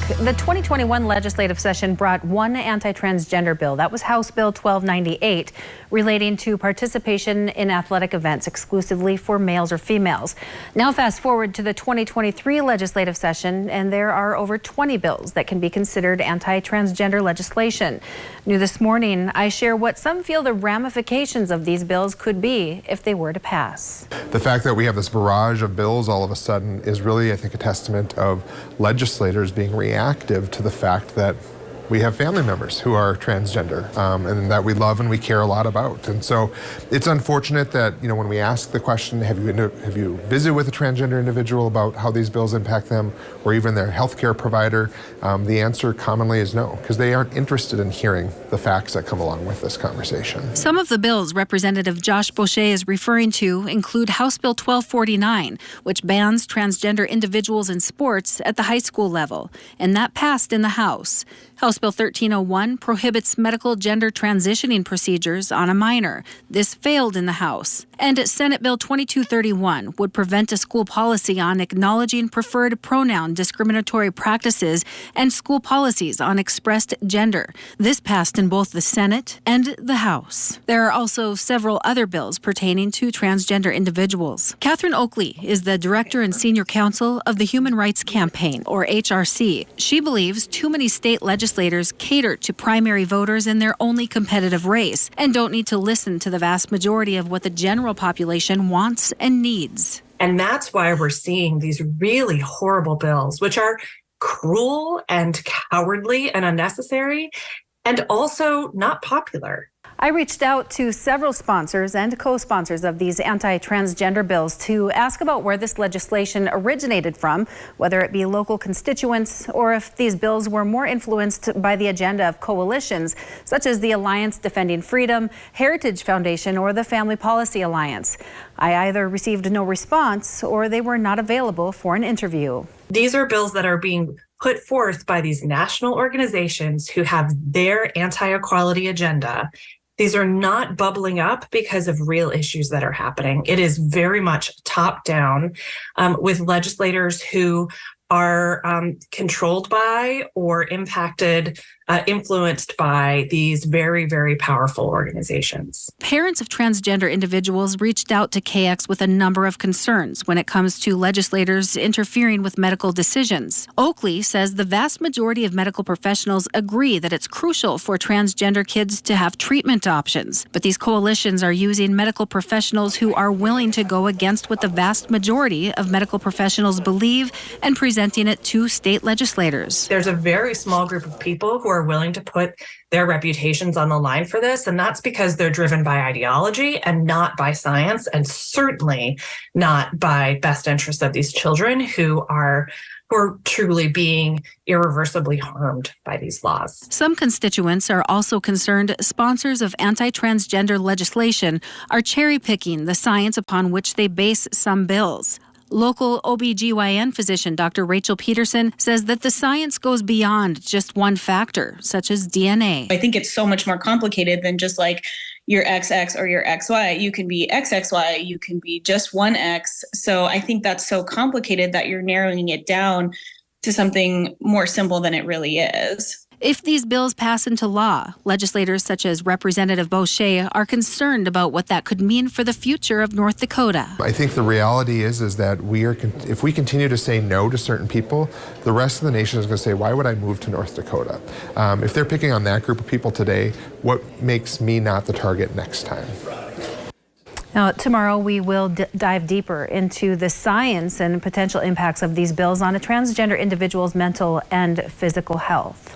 The 2021 legislative session brought one anti-transgender bill. That was House Bill 1298, relating to participation in athletic events exclusively for males or females. Now fast forward to the 2023 legislative session, and there are over 20 bills that can be considered anti-transgender legislation. New this morning, I share what some feel the ramifications of these bills could be if they were to pass. The fact that we have this barrage of bills all of a sudden is really, I think, a testament of legislators being reactive to the fact that we have family members who are transgender and that we love and we care a lot about. And so it's unfortunate that, when we ask the question, have you visited with a transgender individual about how these bills impact them, or even their healthcare provider, the answer commonly is no, because they aren't interested in hearing the facts that come along with this conversation. Some of the bills Representative Josh Boucher is referring to include House Bill 1249, which bans transgender individuals in sports at the high school level, and that passed in the House. House Bill 1301 prohibits medical gender transitioning procedures on a minor. This failed in the House. And Senate Bill 2231 would prevent a school policy on acknowledging preferred pronoun discriminatory practices and school policies on expressed gender. This passed in both the Senate and the House. There are also several other bills pertaining to transgender individuals. Catherine Oakley is the Director and Senior Counsel of the Human Rights Campaign, or HRC. She believes too many state legislators cater to primary voters in their only competitive race and don't need to listen to the vast majority of what the general population wants and needs. And that's why we're seeing these really horrible bills, which are cruel and cowardly and unnecessary, and also not popular. I reached out to several sponsors and co-sponsors of these anti-transgender bills to ask about where this legislation originated from, whether it be local constituents or if these bills were more influenced by the agenda of coalitions such as the Alliance Defending Freedom, Heritage Foundation, or the Family Policy Alliance. I either received no response or they were not available for an interview. These are bills that are being put forth by these national organizations who have their anti-equality agenda. These are not bubbling up because of real issues that are happening. It is very much top down with legislators who are controlled by or influenced by these very, very powerful organizations. Parents of transgender individuals reached out to KX with a number of concerns when it comes to legislators interfering with medical decisions. Oakley says the vast majority of medical professionals agree that it's crucial for transgender kids to have treatment options, but these coalitions are using medical professionals who are willing to go against what the vast majority of medical professionals believe and presenting it to state legislators. There's a very small group of people who are willing to put their reputations on the line for this, and that's because they're driven by ideology and not by science, and certainly not by best interests of these children who are truly being irreversibly harmed by these laws. Some constituents are also concerned sponsors of anti-transgender legislation are cherry-picking the science upon which they base some bills. Local OBGYN physician Dr. Rachel Peterson says that the science goes beyond just one factor, such as DNA. I think it's so much more complicated than just like your XX or your XY. You can be XXY, you can be just one X. So I think that's so complicated that you're narrowing it down to something more simple than it really is. If these bills pass into law, legislators such as Representative Boucher are concerned about what that could mean for the future of North Dakota. I think the reality is that if we continue to say no to certain people, the rest of the nation is going to say, why would I move to North Dakota? If they're picking on that group of people today, what makes me not the target next time? Now, tomorrow we will dive deeper into the science and potential impacts of these bills on a transgender individual's mental and physical health.